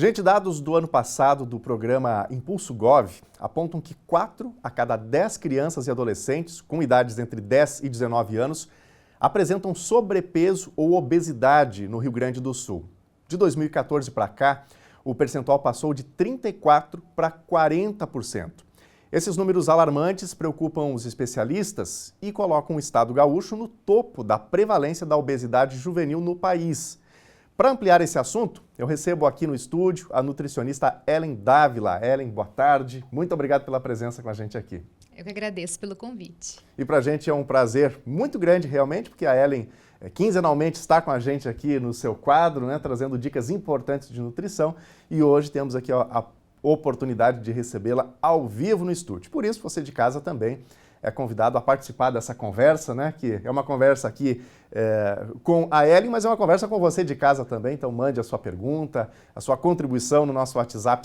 Gente, dados do ano passado do programa Impulso Gov apontam que 4 a cada 10 crianças e adolescentes com idades entre 10 e 19 anos apresentam sobrepeso ou obesidade no Rio Grande do Sul. De 2014 para cá, o percentual passou de 34% para 40%. Esses números alarmantes preocupam os especialistas e colocam o estado gaúcho no topo da prevalência da obesidade juvenil no país. Para ampliar esse assunto, eu recebo aqui no estúdio a nutricionista Ellen Dávila. Ellen, boa tarde. Muito obrigado pela presença com a gente aqui. Eu que agradeço pelo convite. E para a gente é um prazer muito grande realmente, porque a Ellen quinzenalmente está com a gente aqui no seu quadro, né, trazendo dicas importantes de nutrição. E hoje temos aqui a oportunidade de recebê-la ao vivo no estúdio. Por isso, você de casa também é convidado a participar dessa conversa, né? Que é uma conversa aqui com a Ellen, mas é uma conversa com você de casa também. Então mande a sua pergunta, a sua contribuição no nosso WhatsApp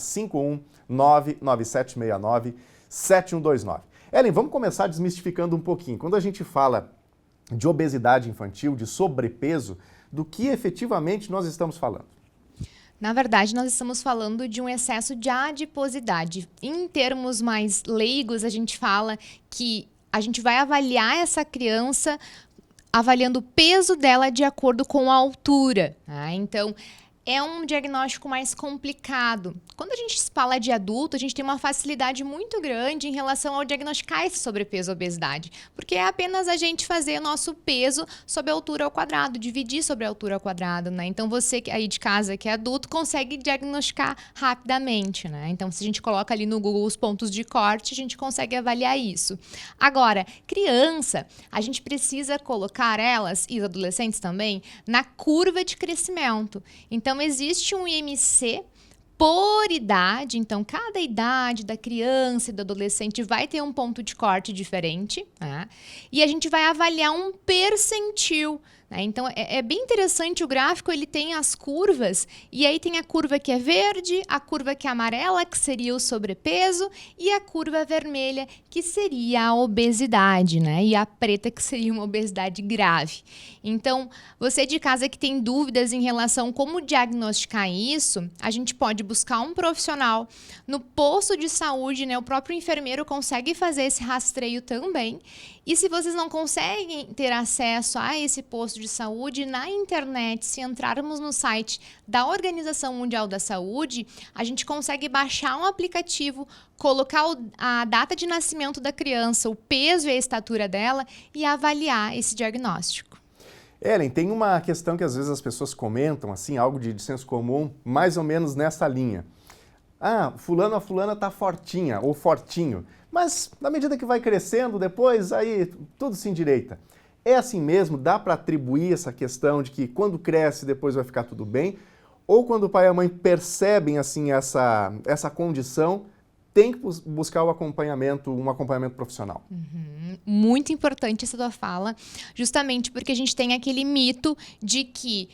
51997697129. Ellen, vamos começar desmistificando um pouquinho. Quando a gente fala de obesidade infantil, de sobrepeso, do que efetivamente nós estamos falando? Na verdade, nós estamos falando de um excesso de adiposidade. Em termos mais leigos, a gente fala que a gente vai avaliar essa criança avaliando o peso dela de acordo com a altura, né? Então, é um diagnóstico mais complicado. Quando a gente fala de adulto, a gente tem uma facilidade muito grande em relação ao diagnosticar esse sobrepeso ou obesidade, porque é apenas a gente fazer o nosso peso sobre a altura ao quadrado, dividir sobre a altura ao quadrado, né? Então, você aí de casa que é adulto consegue diagnosticar rapidamente, né? Então, se a gente coloca ali no Google os pontos de corte, a gente consegue avaliar isso. Agora, criança, a gente precisa colocar elas, e os adolescentes também, na curva de crescimento. Então, existe um IMC por idade, então cada idade da criança e do adolescente vai ter um ponto de corte diferente, né? E a gente vai avaliar um percentil, né? Então é bem interessante o gráfico, ele tem as curvas, e aí tem a curva que é verde, a curva que é amarela, que seria o sobrepeso, e a curva vermelha, que seria a obesidade, né? E a preta, que seria uma obesidade grave. Então, você de casa que tem dúvidas em relação a como diagnosticar isso, a gente pode buscar um profissional no posto de saúde, né? O próprio enfermeiro consegue fazer esse rastreio também. E se vocês não conseguem ter acesso a esse posto de saúde, na internet, se entrarmos no site da Organização Mundial da Saúde, a gente consegue baixar um aplicativo, colocar a data de nascimento da criança, o peso e a estatura dela e avaliar esse diagnóstico. Ellen, tem uma questão que às vezes as pessoas comentam, assim, algo de senso comum, mais ou menos nessa linha. Ah, a fulana tá fortinha ou fortinho, mas na medida que vai crescendo, depois aí tudo se endireita. É assim mesmo? Dá para atribuir essa questão de que quando cresce depois vai ficar tudo bem? Ou quando o pai e a mãe percebem assim essa condição, tem que buscar um acompanhamento profissional? Muito importante essa tua fala, justamente porque a gente tem aquele mito de que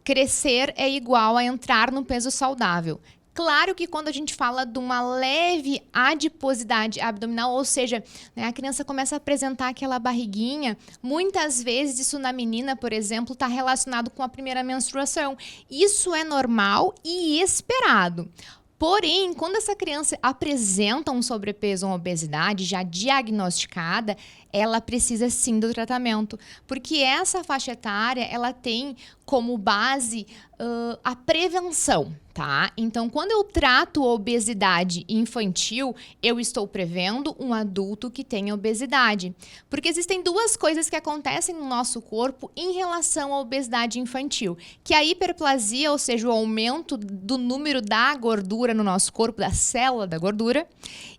crescer é igual a entrar no peso saudável. Claro que quando a gente fala de uma leve adiposidade abdominal, ou seja, né, a criança começa a apresentar aquela barriguinha, muitas vezes isso na menina, por exemplo, está relacionado com a primeira menstruação. Isso é normal e esperado. Porém, quando essa criança apresenta um sobrepeso ou uma obesidade já diagnosticada, ela precisa sim do tratamento, porque essa faixa etária ela tem como base a prevenção, tá? Então, quando eu trato a obesidade infantil, eu estou prevendo um adulto que tenha obesidade, porque existem duas coisas que acontecem no nosso corpo em relação à obesidade infantil, que é a hiperplasia, ou seja, o aumento do número da gordura no nosso corpo, da célula da gordura,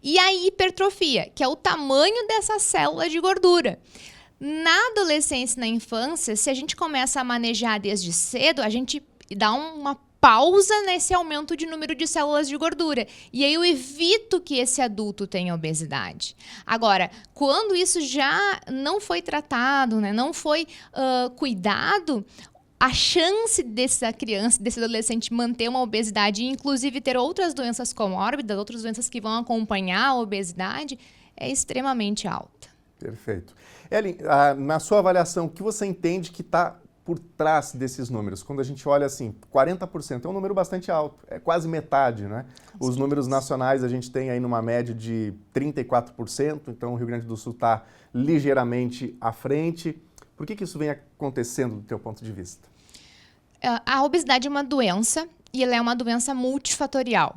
e a hipertrofia, que é o tamanho dessa célula de gordura. Na adolescência e na infância, se a gente começa a manejar desde cedo, a gente dá uma pausa nesse aumento de número de células de gordura. E aí eu evito que esse adulto tenha obesidade. Agora, quando isso já não foi tratado, né, não foi cuidado, a chance dessa criança, desse adolescente manter uma obesidade e inclusive ter outras doenças comórbidas, outras doenças que vão acompanhar a obesidade, é extremamente alta. Perfeito. Ellen, na sua avaliação, o que você entende que está por trás desses números? Quando a gente olha assim, 40% é um número bastante alto, é quase metade, né? Os números nacionais a gente tem aí numa média de 34%, então o Rio Grande do Sul está ligeiramente à frente. Por que isso vem acontecendo do teu ponto de vista? A obesidade é uma doença e ela é uma doença multifatorial.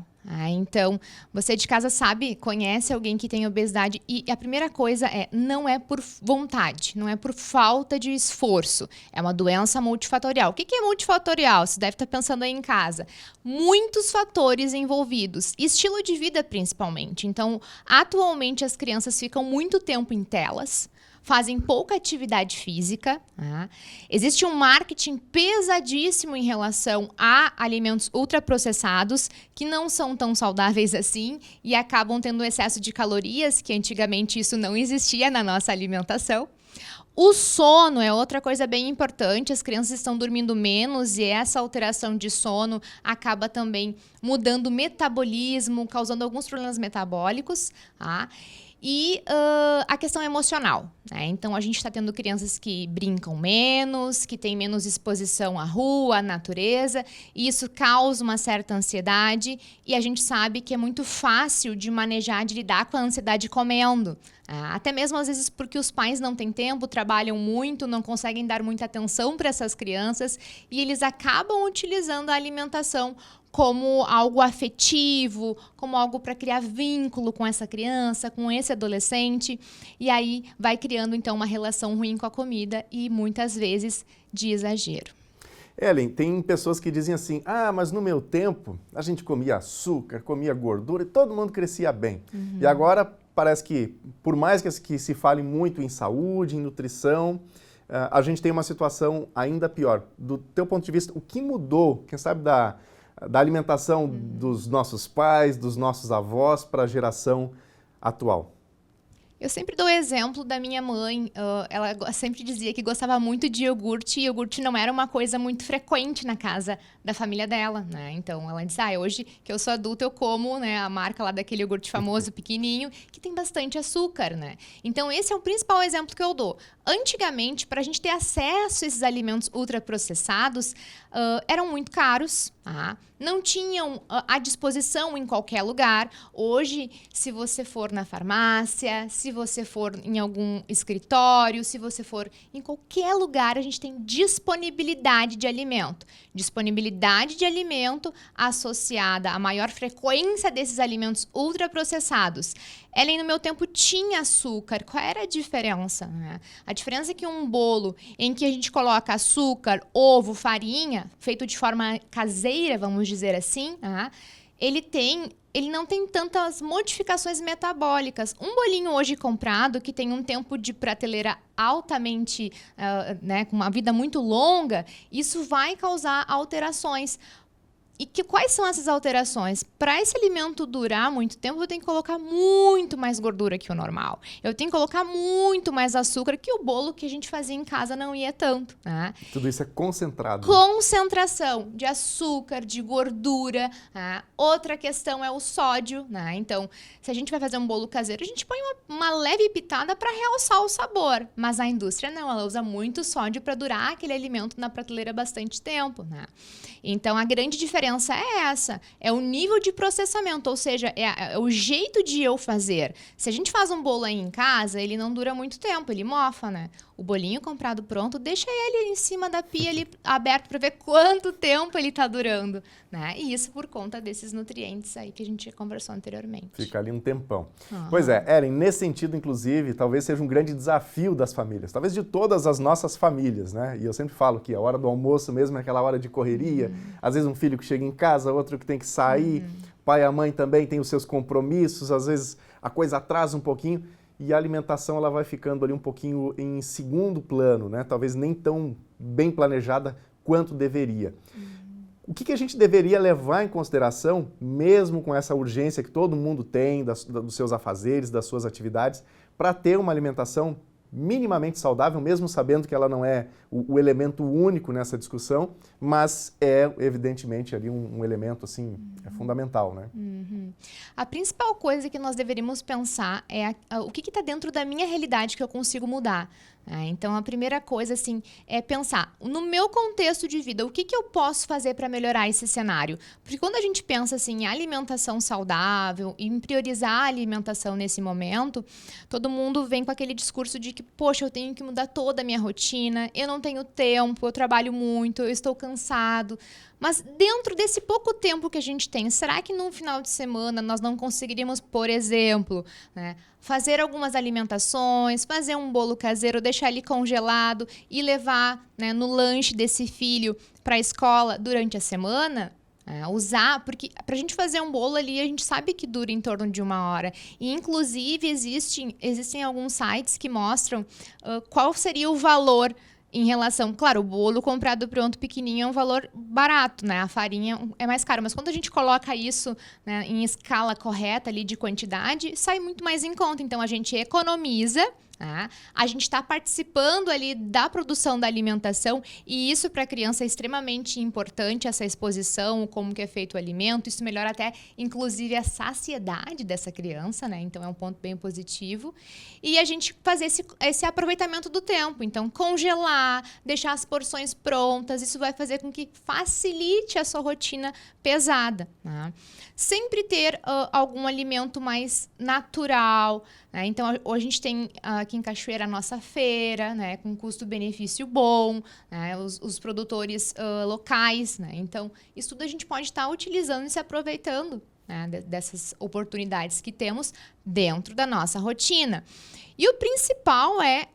Então, você de casa sabe, conhece alguém que tem obesidade e a primeira coisa não é por vontade, não é por falta de esforço. É uma doença multifatorial. O que é multifatorial? Você deve estar pensando aí em casa. Muitos fatores envolvidos, estilo de vida principalmente. Então, atualmente as crianças ficam muito tempo em telas, fazem pouca atividade física. Existe um marketing pesadíssimo em relação a alimentos ultraprocessados que não são tão saudáveis assim e acabam tendo excesso de calorias, que antigamente isso não existia na nossa alimentação. O sono é outra coisa bem importante, as crianças estão dormindo menos e essa alteração de sono acaba também mudando o metabolismo, causando alguns problemas metabólicos. E a questão emocional, né? Então, a gente está tendo crianças que brincam menos, que têm menos exposição à rua, à natureza, e isso causa uma certa ansiedade, e a gente sabe que é muito fácil de manejar, de lidar com a ansiedade comendo. Até mesmo, às vezes, porque os pais não têm tempo, trabalham muito, não conseguem dar muita atenção para essas crianças, e eles acabam utilizando a alimentação como algo afetivo, como algo para criar vínculo com essa criança, com esse adolescente, e aí vai criando então uma relação ruim com a comida e muitas vezes de exagero. Ellen, tem pessoas que dizem assim, mas no meu tempo a gente comia açúcar, comia gordura e todo mundo crescia bem. E agora parece que, por mais que se fale muito em saúde, em nutrição, a gente tem uma situação ainda pior. Do teu ponto de vista, o que mudou, quem sabe da alimentação dos nossos pais, dos nossos avós para a geração atual? Eu sempre dou o exemplo da minha mãe, ela sempre dizia que gostava muito de iogurte e iogurte não era uma coisa muito frequente na casa da família dela, né? Então ela disse, hoje que eu sou adulta eu como, né, a marca lá daquele iogurte famoso, pequenininho, que tem bastante açúcar, né? Então esse é o principal exemplo que eu dou. Antigamente, para a gente ter acesso a esses alimentos ultraprocessados, eram muito caros, não tinham à disposição em qualquer lugar. Hoje, se você for na farmácia, se você for em algum escritório, se você for em qualquer lugar, a gente tem disponibilidade de alimento. Disponibilidade de alimento associada à maior frequência desses alimentos ultraprocessados. Ellen, no meu tempo, tinha açúcar. Qual era a diferença? A diferença é que um bolo em que a gente coloca açúcar, ovo, farinha, feito de forma caseira, vamos dizer assim, ele não tem tantas modificações metabólicas. Um bolinho hoje comprado, que tem um tempo de prateleira altamente, com uma vida muito longa, isso vai causar alterações. E quais são essas alterações? Para esse alimento durar muito tempo, eu tenho que colocar muito mais gordura que o normal. Eu tenho que colocar muito mais açúcar, que o bolo que a gente fazia em casa não ia tanto. Tudo isso é concentrado. Concentração de açúcar, de gordura. Outra questão é o sódio. Então, se a gente vai fazer um bolo caseiro, a gente põe uma leve pitada para realçar o sabor. Mas a indústria não, ela usa muito sódio para durar aquele alimento na prateleira bastante tempo. Então, a grande diferença é essa, é o nível de processamento, ou seja, é o jeito de eu fazer. Se a gente faz um bolo aí em casa, ele não dura muito tempo, ele mofa, né? O bolinho comprado pronto, deixa ele em cima da pia ali aberto para ver quanto tempo ele está durando, né? E isso por conta desses nutrientes aí que a gente conversou anteriormente. Fica ali um tempão. Pois é, Ellen, nesse sentido, inclusive, talvez seja um grande desafio das famílias, talvez de todas as nossas famílias, né? E eu sempre falo que a hora do almoço mesmo é aquela hora de correria, às vezes um filho que chega em casa, outro que tem que sair, pai e a mãe também têm os seus compromissos, às vezes a coisa atrasa um pouquinho, e a alimentação ela vai ficando ali um pouquinho em segundo plano, né? Talvez nem tão bem planejada quanto deveria. O que a gente deveria levar em consideração, mesmo com essa urgência que todo mundo tem dos seus afazeres, das suas atividades, para ter uma alimentação minimamente saudável, mesmo sabendo que ela não é o elemento único nessa discussão, mas é evidentemente ali um elemento assim, fundamental, né? A principal coisa que nós deveríamos pensar é o que está dentro da minha realidade que eu consigo mudar. Então, a primeira coisa, assim, é pensar, no meu contexto de vida, o que eu posso fazer para melhorar esse cenário? Porque quando a gente pensa, assim, em alimentação saudável, em priorizar a alimentação nesse momento, todo mundo vem com aquele discurso de que, poxa, eu tenho que mudar toda a minha rotina, eu não tenho tempo, eu trabalho muito, eu estou cansado. Mas dentro desse pouco tempo que a gente tem, será que num final de semana nós não conseguiríamos, por exemplo, fazer algumas alimentações, fazer um bolo caseiro, deixar ele congelado e levar, no lanche desse filho para a escola durante a semana? Usar, porque para a gente fazer um bolo ali, a gente sabe que dura em torno de 1 hora. E, inclusive, existem alguns sites que mostram qual seria o valor em relação... Claro, o bolo comprado pronto pequenininho é um valor barato, A farinha é mais caro. Mas quando a gente coloca isso, em escala correta ali de quantidade, sai muito mais em conta. Então, a gente economiza... A gente está participando ali da produção da alimentação e isso para a criança é extremamente importante, essa exposição, como que é feito o alimento, isso melhora até, inclusive, a saciedade dessa criança, Então, é um ponto bem positivo. E a gente fazer esse aproveitamento do tempo, então, congelar, deixar as porções prontas, isso vai fazer com que facilite a sua rotina pesada. Sempre ter algum alimento mais natural, Então, hoje a gente tem aqui em Cachoeira a nossa feira, com custo-benefício bom, os produtores locais, Então, isso tudo a gente pode estar utilizando e se aproveitando dessas oportunidades que temos dentro da nossa rotina. E o principal é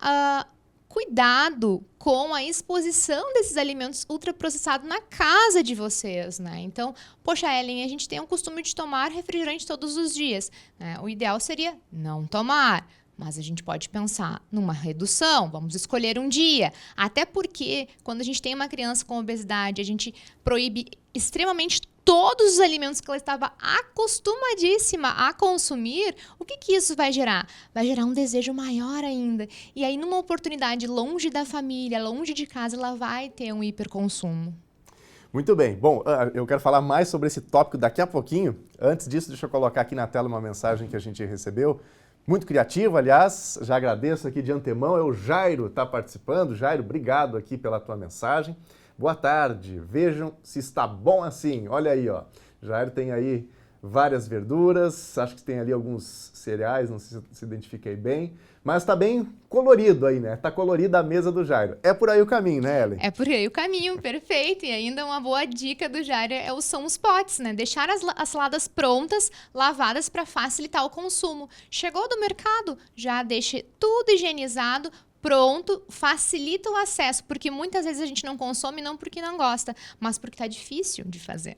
cuidado com a exposição desses alimentos ultraprocessados na casa de vocês, Então, poxa, Ellen, a gente tem o costume de tomar refrigerante todos os dias, O ideal seria não tomar, mas a gente pode pensar numa redução, vamos escolher um dia. Até porque, quando a gente tem uma criança com obesidade, a gente proíbe extremamente todos os alimentos que ela estava acostumadíssima a consumir, o que isso vai gerar? Vai gerar um desejo maior ainda. E aí, numa oportunidade longe da família, longe de casa, ela vai ter um hiperconsumo. Muito bem. Bom, eu quero falar mais sobre esse tópico daqui a pouquinho. Antes disso, deixa eu colocar aqui na tela uma mensagem que a gente recebeu. Muito criativo, aliás, já agradeço aqui de antemão, é o Jairo que está participando. Jairo, obrigado aqui pela tua mensagem. Boa tarde, vejam se está bom assim. Olha aí, ó. Jairo tem aí várias verduras, acho que tem ali alguns cereais, não sei se identifiquei bem, mas está bem colorido aí, Está colorida a mesa do Jairo. É por aí o caminho, Ellen? É por aí o caminho, perfeito. E ainda uma boa dica do Jairo são os potes, Deixar as saladas prontas, lavadas para facilitar o consumo. Chegou do mercado, já deixe tudo higienizado, pronto, facilita o acesso, porque muitas vezes a gente não consome não porque não gosta, mas porque está difícil de fazer.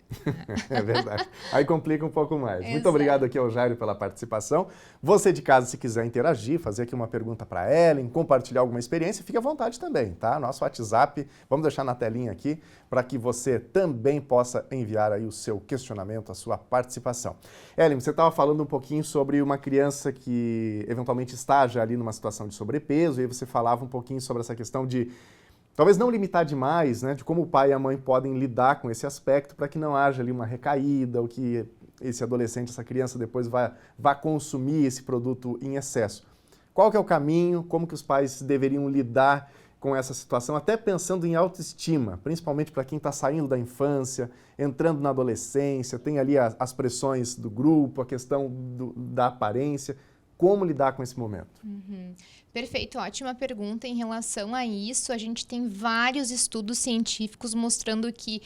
É verdade. Aí complica um pouco mais. Exato. Muito obrigado aqui ao Jairo pela participação. Você de casa, se quiser interagir, fazer aqui uma pergunta para a Ellen, compartilhar alguma experiência, fique à vontade também, Nosso WhatsApp, vamos deixar na telinha aqui, para que você também possa enviar aí o seu questionamento, a sua participação. Ellen, você estava falando um pouquinho sobre uma criança que eventualmente está já ali numa situação de sobrepeso, e aí você falava um pouquinho sobre essa questão de talvez não limitar demais, de como o pai e a mãe podem lidar com esse aspecto para que não haja ali uma recaída, ou que esse adolescente, essa criança depois vá consumir esse produto em excesso. Qual que é o caminho, como que os pais deveriam lidar com essa situação, até pensando em autoestima, principalmente para quem está saindo da infância, entrando na adolescência, tem ali as pressões do grupo, a questão da aparência. Como lidar com esse momento? Perfeito, ótima pergunta. Em relação a isso, a gente tem vários estudos científicos mostrando que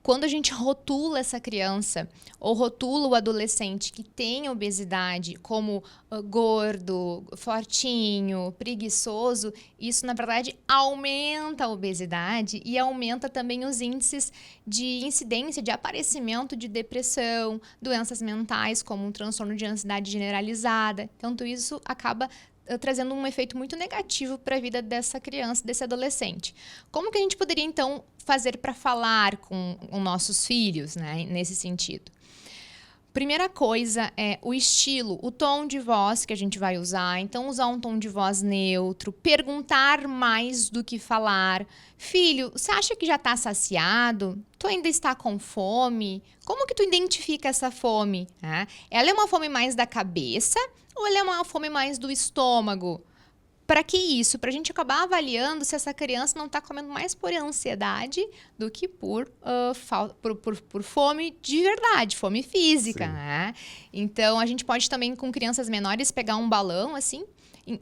quando a gente rotula essa criança ou rotula o adolescente que tem obesidade como gordo, fortinho, preguiçoso, isso na verdade aumenta a obesidade e aumenta também os índices de incidência, de aparecimento de depressão, doenças mentais como um transtorno de ansiedade generalizada. Então, tudo isso acaba trazendo um efeito muito negativo para a vida dessa criança, desse adolescente. Como que a gente poderia, então, fazer para falar com os nossos filhos, nesse sentido? Primeira coisa é o estilo, o tom de voz que a gente vai usar. Então, usar um tom de voz neutro, perguntar mais do que falar. Filho, você acha que já está saciado? Tu ainda está com fome? Como que tu identifica essa fome? Ela é uma fome mais da cabeça ou ela é uma fome mais do estômago? Para que isso? Para a gente acabar avaliando se essa criança não está comendo mais por ansiedade do que por fome de verdade, fome física. Então, a gente pode também, com crianças menores, pegar um balão assim,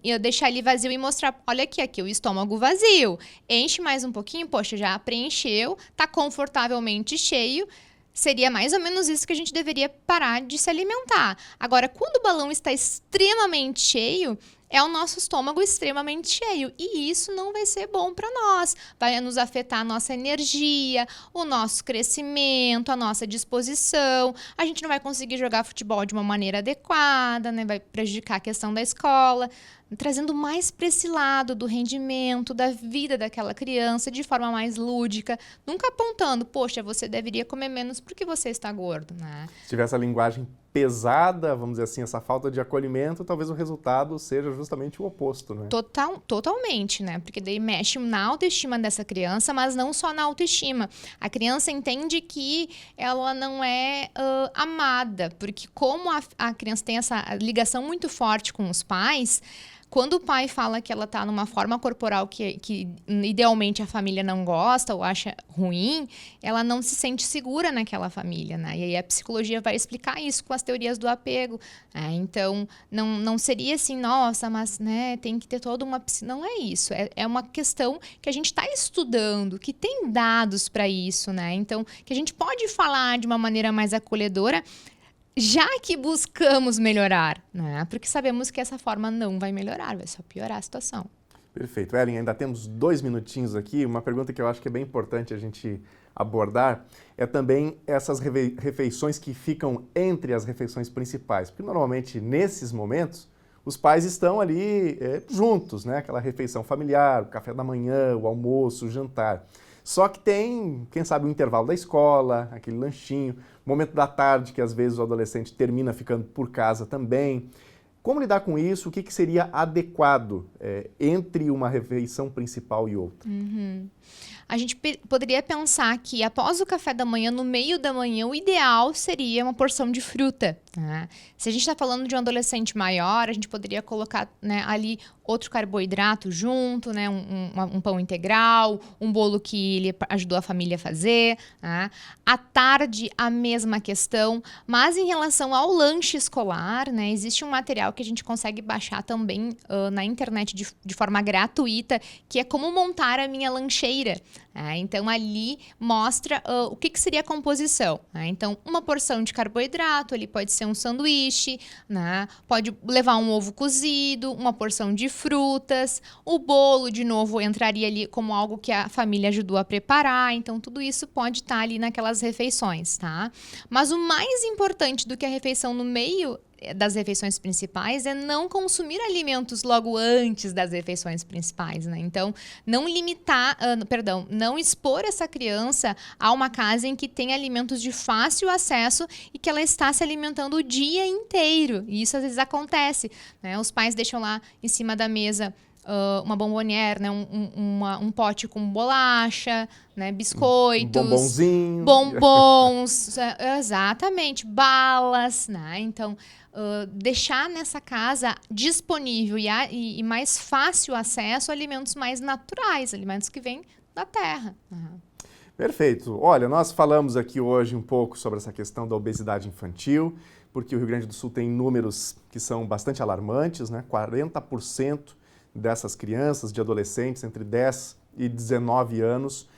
e deixar ele vazio e mostrar, olha aqui o estômago vazio. Enche mais um pouquinho, poxa, já preencheu, está confortavelmente cheio. Seria mais ou menos isso que a gente deveria parar de se alimentar. Agora, quando o balão está extremamente cheio, é o nosso estômago extremamente cheio. E isso não vai ser bom para nós. Vai nos afetar a nossa energia, o nosso crescimento, a nossa disposição. A gente não vai conseguir jogar futebol de uma maneira adequada, né? Vai prejudicar a questão da escola. Trazendo mais para esse lado do rendimento, da vida daquela criança, de forma mais lúdica. Nunca apontando, poxa, você deveria comer menos porque você está gordo, né? Se tiver essa linguagem pesada, vamos dizer assim, essa falta de acolhimento, talvez o resultado seja justamente o oposto, né? Totalmente, né? Porque daí mexe na autoestima dessa criança, mas não só na autoestima. A criança entende que ela não é amada, porque como a criança tem essa ligação muito forte com os pais, quando o pai fala que ela está numa forma corporal que idealmente a família não gosta ou acha ruim, ela não se sente segura naquela família, né? E aí a psicologia vai explicar isso com as teorias do apego. Então, não seria assim, nossa, mas né, tem que ter toda uma... Não é isso. É uma questão que a gente está estudando, que tem dados para isso, né? Então, que a gente pode falar de uma maneira mais acolhedora, já que buscamos melhorar, né? Porque sabemos que essa forma não vai melhorar, vai só piorar a situação. Perfeito. Ellen, ainda temos 2 minutinhos aqui. Uma pergunta que eu acho que é bem importante a gente abordar é também essas refeições que ficam entre as refeições principais. Porque normalmente, nesses momentos, os pais estão ali juntos, né? Aquela refeição familiar, o café da manhã, o almoço, o jantar. Só que tem, quem sabe, o intervalo da escola, aquele lanchinho, momento da tarde que às vezes o adolescente termina ficando por casa também. Como lidar com isso? O que seria adequado entre uma refeição principal e outra? A gente poderia pensar que após o café da manhã, no meio da manhã, o ideal seria uma porção de fruta. Né? Se a gente está falando de um adolescente maior, a gente poderia colocar, né, ali outro carboidrato junto, né, um pão integral, um bolo que ele ajudou a família a fazer. Né? À tarde, a mesma questão, mas em relação ao lanche escolar, né, existe um material que a gente consegue baixar também na internet de forma gratuita, que é como montar a minha lancheira. Então, ali mostra o que seria a composição. Então, uma porção de carboidrato, ali pode ser um sanduíche, né? Pode levar um ovo cozido, uma porção de frutas, o bolo, de novo, entraria ali como algo que a família ajudou a preparar. Então, tudo isso pode estar ali naquelas refeições, tá? Mas o mais importante do que a refeição no meio das refeições principais é não consumir alimentos logo antes das refeições principais, né? Então, não expor essa criança a uma casa em que tem alimentos de fácil acesso e que ela está se alimentando o dia inteiro. E isso às vezes acontece, né? Os pais deixam lá em cima da mesa uma bombonière, né? um pote com bolacha, né? Biscoitos, bombonzinho, bombons, exatamente, balas, né? Então, deixar nessa casa disponível e mais fácil acesso a alimentos mais naturais, alimentos que vêm da terra. Perfeito. Olha, nós falamos aqui hoje um pouco sobre essa questão da obesidade infantil, porque o Rio Grande do Sul tem números que são bastante alarmantes, né? 40% dessas crianças, de adolescentes entre 10 e 19 anos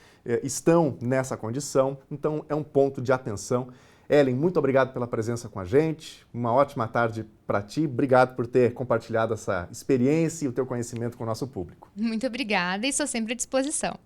estão nessa condição, então é um ponto de atenção. Ellen, muito obrigado pela presença com a gente, uma ótima tarde para ti, obrigado por ter compartilhado essa experiência e o teu conhecimento com o nosso público. Muito obrigada e estou sempre à disposição.